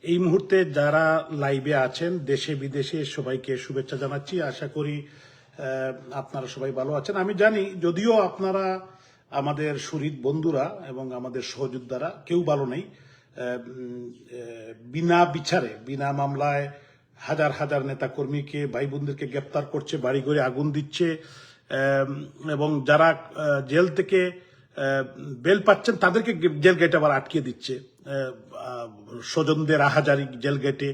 এই মুহূর্তে যারা লাইভে আছেন দেশে বিদেশে সবাইকে শুভেচ্ছা জানাচ্ছি। আশা করি আপনারা সবাই ভালো আছেন। আমি জানি যদিও আপনারা আমাদের শহীদ বন্ধুরা এবং আমাদের সহযোদ্ধারা কেউ ভালো নেই। বিনা বিচারে বিনা মামলায় হাজার হাজার নেতাকর্মীকে ভাই বোনদেরকে গ্রেপ্তার করছে, বাড়িঘরে আগুন দিচ্ছে এবং যারা জেল থেকে বেল পাচ্ছেন তাদেরকে জেল গেটে আবার আটকে দিচ্ছে। স্বজনদের আহাজারি জেল গেটে,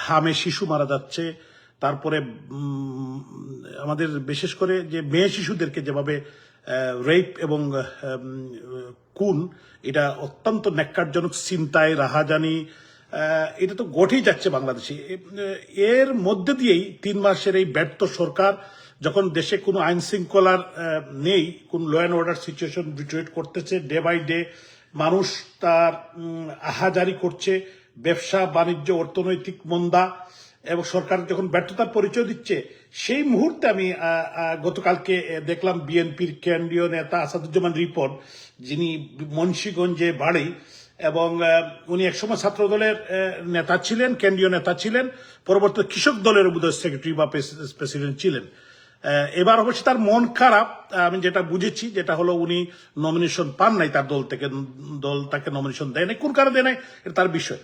হামে শিশু মারা যাচ্ছে। তারপরে আমাদের বিশেষ করে যে মেয়ে শিশুদেরকে যেভাবে রেপ এবং খুন, এটা অত্যন্ত ন্যাক্কারজনক। ছিনতাই, রাহাজানি, এটা তো ঘটেই যাচ্ছে বাংলাদেশে। এর মধ্যে দিয়েই 3 মাসের এই ব্যর্থ সরকার যখন দেশে কোনো আইন শৃঙ্খলার নেই, কোন law and order situation deteriorate করতেছে, ডে বাই ডে মানুষ তার আহাজারি করছে, ব্যবসা বাণিজ্য অর্থনৈতিক মন্দা, এবং সরকার যখন ব্যর্থতার পরিচয় দিচ্ছে, সেই মুহূর্তে আমি গতকালকে দেখলাম বিএনপির কেন্দ্রীয় নেতা আসাদুজ্জামান রিপন, যিনি মুন্সিগঞ্জে বাড়ি, এবং উনি একসময় ছাত্র দলের নেতা ছিলেন, কেন্দ্রীয় নেতা ছিলেন, পরবর্তী কৃষক দলের বোধহয় সেক্রেটারি বা প্রেসিডেন্ট ছিলেন। এবার অবশ্যই তার মন খারাপ, আমি যেটা বুঝেছি, যেটা হলো উনি নমিনেশন পান নাই, তার দল থেকে, দল তাকে নমিনেশন দেয় নাই, কোন কারণে দেয় নাই এটা তার বিষয়।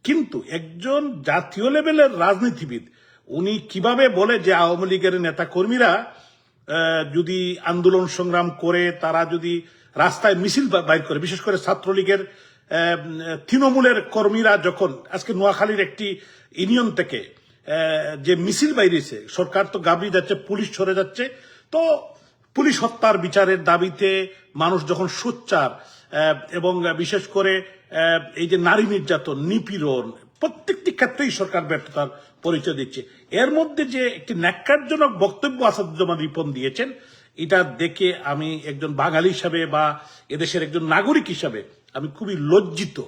কিন্তু একজন জাতীয় লেভেলের রাজনীতিবিদ, উনি কিভাবে বলে যে আওয়ামী লীগের নেতা কর্মীরা যদি আন্দোলন সংগ্রাম করে, তারা যদি রাস্তায় মিছিল বাইর করে, বিশেষ করে ছাত্রলীগের তৃণমূলের কর্মীরা যখন আজকে নোয়াখালীর একটি ইউনিয়ন থেকে যে মিছিল বাইরেছে, সরকার তো গাবড়িয়ে যাচ্ছে, পুলিশ সরে যাচ্ছে, তো পুলিশ হত্যার বিচারের দাবিতে মানুষ যখন সোচ্চার, এবং বিশেষ করে এই যে নারী নির্যাতন, নিপীড়ন, প্রত্যেকটি ক্ষেত্রেই সরকার ব্যর্থতার পরিচয় দিচ্ছে। এর মধ্যে যে একটি ন্যাক্কারজনক বক্তব্য আসাদুজ্জামান রিপন দিয়েছেন, এটা দেখে আমি একজন বাঙালি হিসাবে বা এদেশের একজন নাগরিক হিসাবে আমি খুবই লজ্জিত,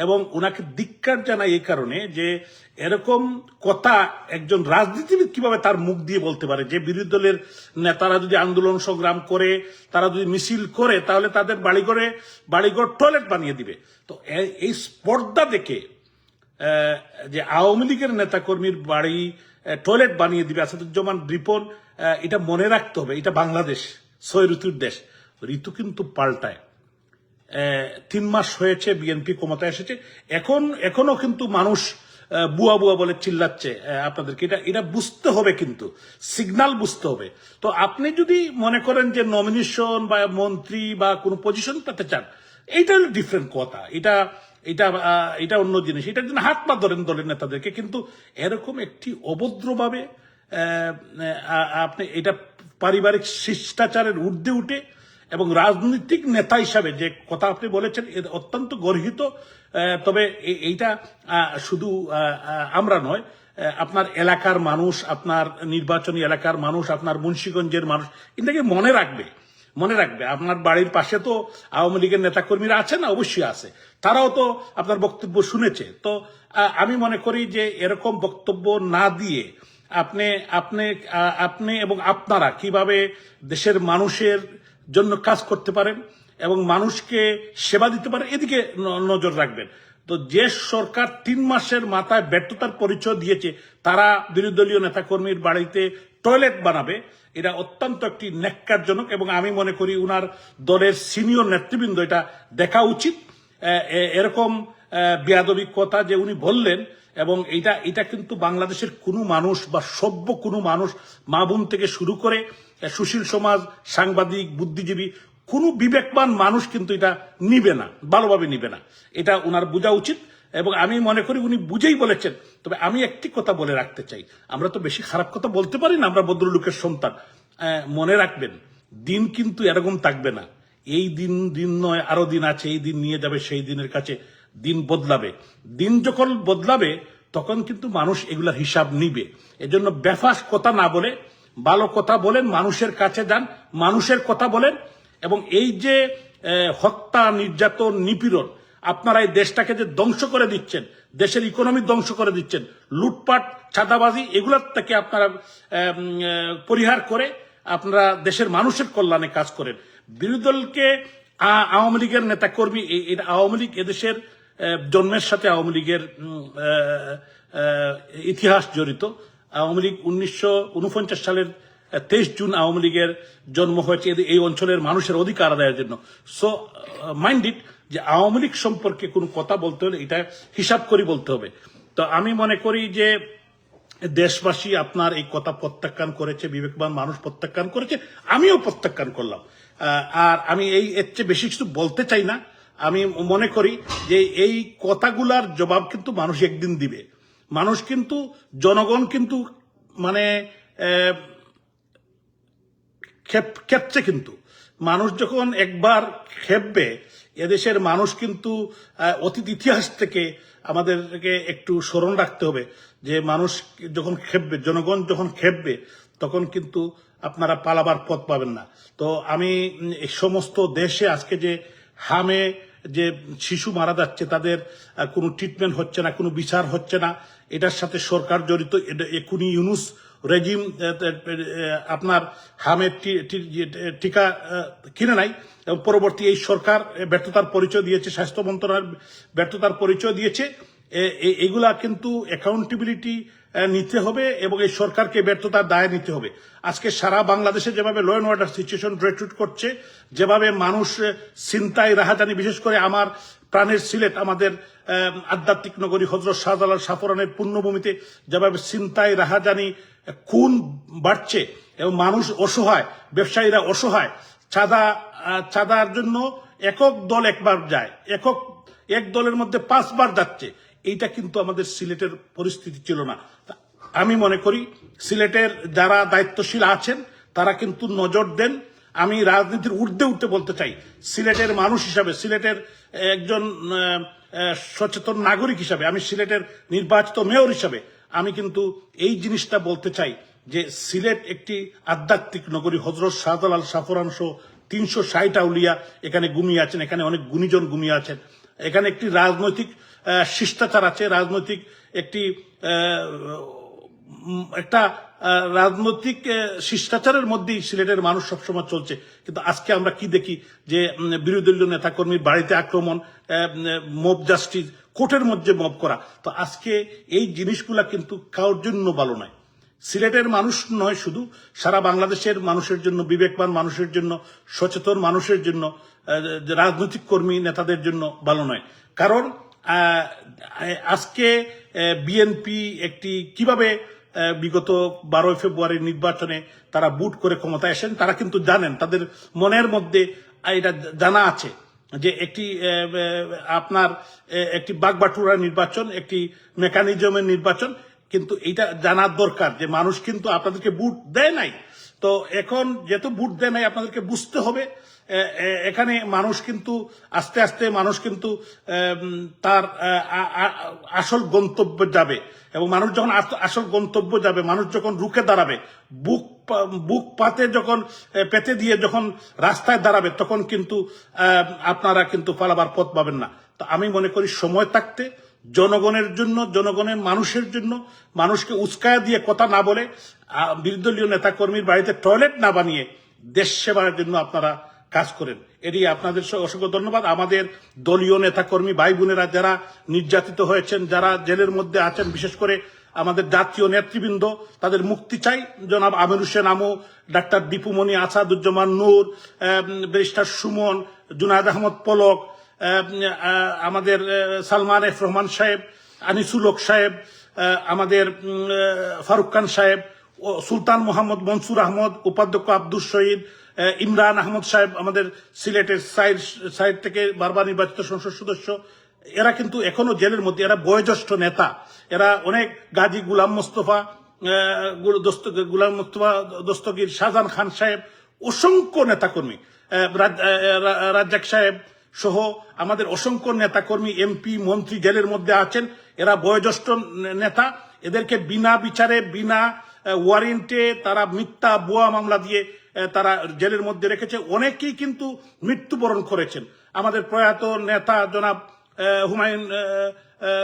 এবং ওনাকে ধিক্কার জানাই এই কারণে যে এরকম কথা একজন রাজনীতিবিদ কিভাবে তার মুখ দিয়ে বলতে পারে, যে বিরোধী দলের নেতারা যদি আন্দোলন সংগ্রাম করে, তারা যদি মিছিল করে, তাহলে তাদের বাড়িঘর টয়লেট বানিয়ে দিবে। তো এই স্পর্ধা দেখে যে আওয়ামী লীগের নেতাকর্মীর বাড়ি টয়লেট বানিয়ে দিবে আসাদুজ্জামান রিপন, এটা মনে রাখতে হবে। এটা বাংলাদেশ, 6 ঋতুর দেশ, ঋতু কিন্তু পাল্টায়। 3 মাস হয়েছে বিএনপি ক্ষমতায় এসেছে, এখনো কিন্তু মানুষ বুয়া বুয়া বলে চিল্লাচ্ছে আপনাদেরকে। এটা বুঝতে হবে, কিন্তু সিগন্যাল বুঝতে হবে। তো আপনি যদি মনে করেন যে নমিনেশন বা মন্ত্রী বা কোনো পজিশন পেতে চান, এইটা হলো ডিফারেন্ট কথা, এটা অন্য জিনিস, এটার জন্য হাত পা ধরেন দলের নেতাদেরকে। কিন্তু এরকম একটি অভদ্রভাবে আপনি এটা পারিবারিক শিষ্টাচারের ঊর্ধ্বে উঠে এবং রাজনৈতিক নেতা হিসাবে যে কথা আপনি বলেছেন, অত্যন্ত গর্হিত। তবে এইটা শুধু আমরা নয়, আপনার এলাকার মানুষ, আপনার নির্বাচনী এলাকার মানুষ, আপনার মুন্সিগঞ্জের মানুষ এটাকে মনে রাখবে। আপনার বাড়ির পাশে তো আওয়ামী লীগের নেতাকর্মীরা আছে না? অবশ্যই আছে, তারাও তো আপনার বক্তব্য শুনেছে। তো আমি মনে করি যে এরকম বক্তব্য না দিয়ে আপনি এবং আপনারা কিভাবে দেশের মানুষের জন্য কাজ করতে পারেন এবং মানুষকে সেবা দিতে পারেন, এদিকে নজর রাখবেন। তো যে সরকার 3 মাসের মাথায় ব্যর্থতার পরিচয় দিয়েছে, তারা বিরোধী দলীয় নেতাকর্মীর বাড়িতে টয়লেট বানাবে, এটা অত্যন্ত একটি ন্যাক্কারজনক, এবং আমি মনে করি উনার দলের সিনিয়র নেতৃবৃন্দ এটা দেখা উচিত। এরকম বেয়াদবি কথা যে উনি বললেন, এবং এটা কিন্তু বাংলাদেশের কোনো মানুষ বা সভ্য কোনো মানুষ, মা বোন থেকে শুরু করে সুশীল সমাজ, সাংবাদিক, বুদ্ধিজীবী, কোনো বিবেকবান মানুষ কিন্তু এটা নিবে না, ভালোভাবে নিবে না। এটা ওনার বোঝা উচিত, এবং আমি মনে করি উনি বুঝেই বলেছেন। তবে আমি একটি কথা বলে রাখতে চাই, আমরা তো বেশি খারাপ কথা বলতে পারি না, আমরা ভদ্রলোকের সন্তান। মনে রাখবেন, দিন কিন্তু এরকম থাকবে না। এই দিন নয়, আরো দিন আছে, এই দিন নিয়ে যাবে সেই দিনের কাছে, দিন বদলাবে। দিন যখন বদলাবে তখন কিন্তু মানুষ এগুলার হিসাব নিবে। এজন্য বেফাস কথা না বলে ভালো কথা বলেন, মানুষের কাছে যান, মানুষের কথা বলেন। এবং এই যে হত্যা, নির্যাতন, নিপীড়ন, আপনারা এই দেশটাকে যে ধ্বংস করে দিচ্ছেন, দেশের ইকোনমি ধ্বংস করে দিচ্ছেন, লুটপাট, চাঁদাবাজি, এগুলোর থেকে আপনারা পরিহার করে আপনারা দেশের মানুষের কল্যাণে কাজ করেন। বিরোধী দলকে আওয়ামী লীগের নেতাকর্মী, আওয়ামী লীগ এদেশের জন্মের সাথে আওয়ামী লীগের ইতিহাস জড়িত। আওয়ামী লীগ 1949 সালের 23 জুন আওয়ামী লীগের জন্ম হয়েছে এই অঞ্চলের মানুষের অধিকার আদায়ের জন্য। সো মাইন্ড ইট যে আওয়ামী লীগ সম্পর্কে কোনো কথা বলতে হলে এটা হিসাব করে বলতে হবে। তো আমি মনে করি যে দেশবাসী আপনার এই কথা প্রত্যাখ্যান করেছে, বিবেকবান মানুষ প্রত্যাখ্যান করেছে, আমিও প্রত্যাখ্যান করলাম। আর আমি এর চেয়ে বেশি কিছু বলতে চাই না। আমি মনে করি যে এই কথাগুলার জবাব কিন্তু মানুষ একদিন দিবে। মানুষ কিন্তু, জনগণ কিন্তু মানে খেপছে কিন্তু। মানুষ যখন একবার খেপবে, এদেশের মানুষ কিন্তু অতীত ইতিহাস থেকে আমাদেরকে একটু স্মরণ রাখতে হবে যে মানুষ যখন খেপবে, জনগণ যখন খেপবে, তখন কিন্তু আপনারা পালাবার পথ পাবেন না। তো আমি এই সমস্ত দেশে আজকে যে হামে যে শিশু মারা যাচ্ছে, তাদের কোনো ট্রিটমেন্ট হচ্ছে না, কোনো বিচার হচ্ছে না, এটার সাথে সরকার জড়িত। এখনই ইউনুস রেজিম আপনার হামের টিকা কিনে নাই, এবং পরবর্তী এই সরকার ব্যর্থতার পরিচয় দিয়েছে, স্বাস্থ্য মন্ত্রণালয় ব্যর্থতার পরিচয় দিয়েছে। এগুলা কিন্তু অ্যাকাউন্টেবিলিটি নিতে হবে এবং এই সরকারকে ব্যর্থতার দায় নিতে হবে। আজকে সারা বাংলাদেশে যেভাবে ল অ্যান্ড অর্ডার সিচুয়েশন ড্রেটুট করছে, যেভাবে মানুষ ছিনতাই রাহাজানি, বিশেষ করে আমার প্রাণের সিলেট, আমাদের আধ্যাত্মিক নগরী হযরত শাহজালাল শাহপরানের পুণ্যভূমিতে যেভাবে ছিনতাই রাহাজানি খুন বাড়ছে এবং মানুষ অসহায়, ব্যবসায়ীরা অসহায়, চাঁদার জন্য একক দল একবার যায়, এক দলের মধ্যে 5 বার যাচ্ছে। এইটা কিন্তু আমাদের সিলেটের পরিস্থিতি ছিল না। আমি মনে করি সিলেটের যারা দায়িত্বশীল আছেন তারা কিন্তু নজর দেন। আমি রাজনীতির ঊর্ধ্বে উঠতে বলতে চাই, সিলেটের মানুষ হিসাবে, সিলেটের একজন সচেতন নাগরিক হিসাবে, আমি সিলেটের নির্বাচিত মেয়র হিসাবে আমি কিন্তু এই জিনিসটা বলতে চাই যে সিলেট একটি আধ্যাত্মিক নগরী। হযরত শাহজালাল শাহপরান সহ 360 আউলিয়া এখানে ঘুমিয়ে আছেন, এখানে অনেক গুণীজন ঘুমিয়ে আছেন, এখানে একটি রাজনৈতিক শিষ্টাচার আছে, রাজনৈতিক একটা রাজনৈতিক শিষ্টাচারের মধ্যেই সিলেটের মানুষ সবসময় চলছে। কিন্তু আজকে আমরা কি দেখি যে বিরোধী দলীয় নেতাকর্মীর বাড়িতে আক্রমণ, মব জাস্টিস, কোর্টের মধ্যে মব করা। তো আজকে এই জিনিসগুলা কিন্তু কারোর জন্য ভালো নয়। সিলেটের মানুষ নয় শুধু, সারা বাংলাদেশের মানুষের জন্য, বিবেকবান মানুষের জন্য, সচেতন মানুষের জন্য, রাজনৈতিক কর্মী নেতাদের জন্য ভালো নয়। কারণ আজকে বিএনপি একটি কিভাবে বিগত 12 ফেব্রুয়ারির নির্বাচনে তারা বুট করে ক্ষমতায় আসেন, তারা কিন্তু জানেন, তাদের মনের মধ্যে এটা জানা আছে যে আপনার একটি বাগবাটুরা নির্বাচন, একটি মেকানিজমের নির্বাচন। কিন্তু এটা জানার দরকার যে মানুষ কিন্তু আপনাদেরকে বুট দেয় নাই। তো এখন যেহেতু বুট দেয় নাই, আপনাদেরকে বুঝতে হবে এখানে মানুষ কিন্তু আস্তে আস্তে মানুষ কিন্তু তার আসল গন্তব্যে যাবে। এবং মানুষ যখন আসল গন্তব্য যাবে, মানুষ যখন রুখে দাঁড়াবে, বুক পাতে যখন পেতে দিয়ে যখন রাস্তায় দাঁড়াবে, তখন কিন্তু আপনারা কিন্তু পালাবার পথ পাবেন না। তো আমি মনে করি সময় থাকতে জনগণের জন্য, জনগণের মানুষের জন্য, মানুষকে উস্কায়া দিয়ে কথা না বলে, বিরোধী দলীয় নেতাকর্মীর বাড়িতে টয়লেট না বানিয়ে দেশ সেবার জন্য আপনারা কাজ করেন। এটি আপনাদের অসংখ্য ধন্যবাদ। আমাদের দলীয় নেতাকর্মী ভাই বোনেরা যারা নির্যাতিত হয়েছেন, যারা জেলের মধ্যে আছেন, বিশেষ করে আমাদের জাতীয় নেতৃবৃন্দ, তাদের মুক্তি চাই। জনাব আমির হোসেন আমু, ডাক্তার দীপুমণি, আসাদুজ্জামান নূর, ব্যারিস্টার সুমন, জুনায়েদ আহমদ পলক, আমাদের সালমান এফ রহমান সাহেব, আনিসুল হক সাহেব, আমাদের ফারুক খান সাহেব, সুলতান মোহাম্মদ মনসুর আহমদ, উপাধ্যক্ষ আব্দুল শহীদ, ইমরান আহমদ সাহেব, আমাদের সিলেটের সাইড থেকে বারবার নির্বাচিত সংসদ সদস্য, এরা কিন্তু এখনো জেলের মধ্যে। এরা বয়োজ্যেষ্ঠ নেতা, এরা অনেক, গাজী গুলাম মোস্তফা দস্তগীর, শাহজাহান খান সাহেব, অসংখ্য নেতাকর্মী, রাজ্জাক সাহেব সহ আমাদের অসংখ্য নেতাকর্মী, এমপি, মন্ত্রী জেলের মধ্যে আছেন। এরা বয়োজ্যেষ্ঠ নেতা, এদেরকে বিনা বিচারে, বিনা ওয়ারেন্টে তারা মিথ্যা ভুয়া মামলা দিয়ে তারা জেলের মধ্যে রেখেছে। অনেকেই কিন্তু মৃত্যুবরণ করেছেন। আমাদের প্রয়াত নেতা জনাব হুমায়ুন,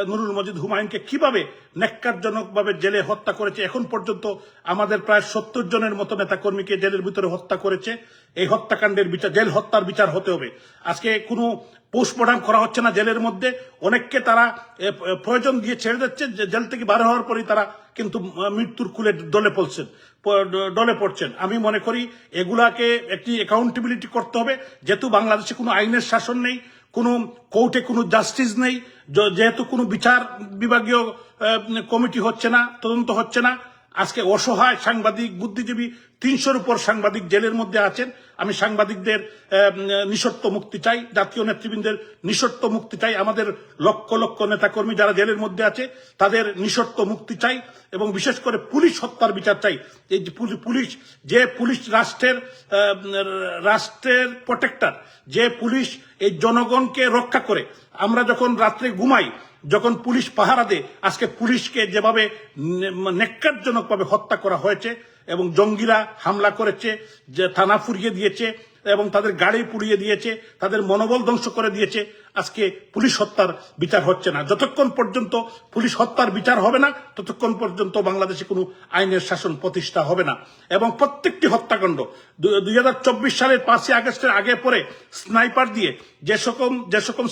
নুরুল মজিদ হুমায়ুনকে কিভাবে ন্যাক্কারজনকভাবে জেলে হত্যা করেছে। এখন পর্যন্ত আমাদের প্রায় 70 জনের মতো নেতাকর্মীকে জেলের ভিতরে হত্যা করেছে। এই হত্যাকাণ্ডের বিচার, জেল হত্যার বিচার হতে হবে। আজকে কোনো পোস্টমর্টম করা হচ্ছে না জেলের মধ্যে, অনেককে তারা প্রয়োজন দিয়ে ছেড়ে দিচ্ছে, জেল থেকে বার হওয়ার পরেই তারা কিন্তু মৃত্যুর কুলে ডলে পড়ছেন। আমি মনে করি এগুলাকে একটি অ্যাকাউন্টেবিলিটি করতে হবে, যেহেতু বাংলাদেশে কোনো আইনের শাসন নেই, কোনো কোর্টে কোনো জাস্টিস নেই, যেহেতু কোনো বিচার বিভাগীয় কমিটি হচ্ছে না, তদন্ত হচ্ছে না। আজকে অসহায় সাংবাদিক, বুদ্ধিজীবী 300-র উপর সাংবাদিক জেলের মধ্যে আছেন। আমি সাংবাদিকদের নিঃশর্ত মুক্তি চাই, জাতীয় নেতৃবৃন্দের নিঃশর্ত মুক্তি চাই, আমাদের লক্ষ লক্ষ নেতাকর্মী যারা জেলের মধ্যে আছে তাদের নিঃশর্ত মুক্তি চাই, এবং বিশেষ করে পুলিশ হত্যার বিচার চাই। এই যে পুলিশ রাষ্ট্রের প্রোটেক্টর, যে পুলিশ এই জনগণকে রক্ষা করে। আমরা যখন রাত্রে ঘুমাই, যখন পুলিশ পাহারা দেয়, আজকে পুলিশকে যেভাবে নেক্কারজনকভাবে হত্যা করা হয়েছে এবং জঙ্গিরা হামলা করেছে, যে থানা ফুরিয়ে দিয়েছে এবং তাদের গাড়ি পুড়িয়ে দিয়েছে, তাদের মনোবল ধ্বংস করে দিয়েছে, আজকে পুলিশ হত্যার বিচার হচ্ছে না। যতক্ষণ পর্যন্ত পুলিশ হত্যার বিচার হবে না, ততক্ষণ পর্যন্ত বাংলাদেশে কোনো আইনের শাসন প্রতিষ্ঠা হবে না। এবং প্রত্যেকটি হত্যাকাণ্ড 2024 সালের 5ই আগস্টের আগে পরে স্নাইপার দিয়ে যে সকল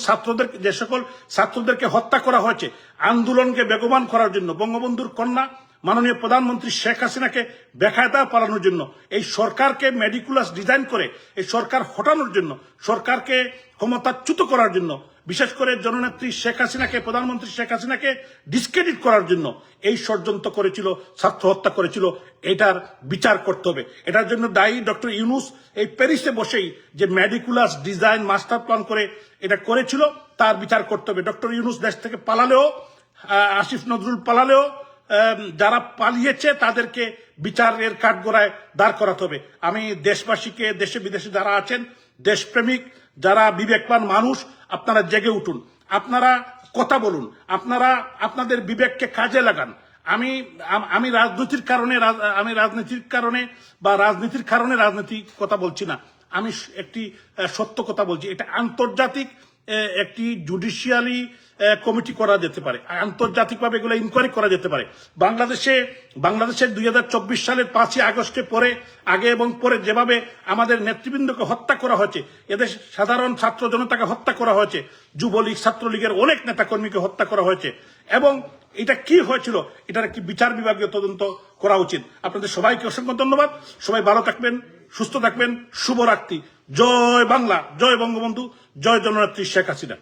ছাত্রদেরকে হত্যা করা হয়েছে, আন্দোলনকে বেগবান করার জন্য, বঙ্গবন্ধুর কন্যা মাননীয় প্রধানমন্ত্রী শেখ হাসিনাকে বেকায়দা পালানোর জন্য, এই সরকারকে মেডিকুলাস ডিজাইন করে এই সরকার হটানোর জন্য, সরকারকে ক্ষমতাচ্যুত করার জন্য, বিশেষ করে জননেত্রী শেখ হাসিনাকে, প্রধানমন্ত্রী শেখ হাসিনাকে ডিসক্রেডিট করার জন্য এই ষড়যন্ত্র করেছিল, ছাত্র হত্যা করেছিল। এটার বিচার করতে হবে। এটার জন্য দায়ী ডক্টর ইউনূস। এই প্যারিসে বসেই যে মেডিকুলাস ডিজাইন মাস্টার প্ল্যান করে এটা করেছিল, তার বিচার করতে হবে। ডক্টর ইউনূস দেশ থেকে পালালেও, আসিফ নজরুল পালালেও, যারা পালিয়েছে তাদেরকে বিচারের কাঠগড়ায় দাঁড় করাতে হবে। আমি দেশবাসীকে, দেশে বিদেশে যারা আছেন, দেশপ্রেমিক যারা বিবেকবান মানুষ, আপনারা জেগে উঠুন, আপনারা কথা বলুন, আপনারা আপনাদের বিবেককে কাজে লাগান। আমি রাজনীতির কারণে রাজনীতি কথা বলছি না, আমি একটি সত্য কথা বলছি। এটা আন্তর্জাতিক একটি জুডিশিয়ালি কমিটি করা যেতে পারে, আন্তর্জাতিকভাবে এগুলো ইনকোয়ারি করা যেতে পারে। বাংলাদেশের 2024 সালের 5ই আগস্টে পরে, আগে এবং পরে যেভাবে আমাদের নেতৃবৃন্দকে হত্যা করা হয়েছে, এদেশ সাধারণ ছাত্র জনতাকে হত্যা করা হয়েছে, যুবলীগ, ছাত্রলীগের অনেক নেতাকর্মীকে হত্যা করা হয়েছে, এবং এটা কি হয়েছিল, এটার একটি বিচার বিভাগীয় তদন্ত করা উচিত। আপনাদের সবাইকে অসংখ্য ধন্যবাদ। সবাই ভালো থাকবেন, সুস্থ থাকবেন। শুভরাত্রি। জয় বাংলা, জয় বঙ্গবন্ধু, জয় জননেত্রী শেখ হাসিনা।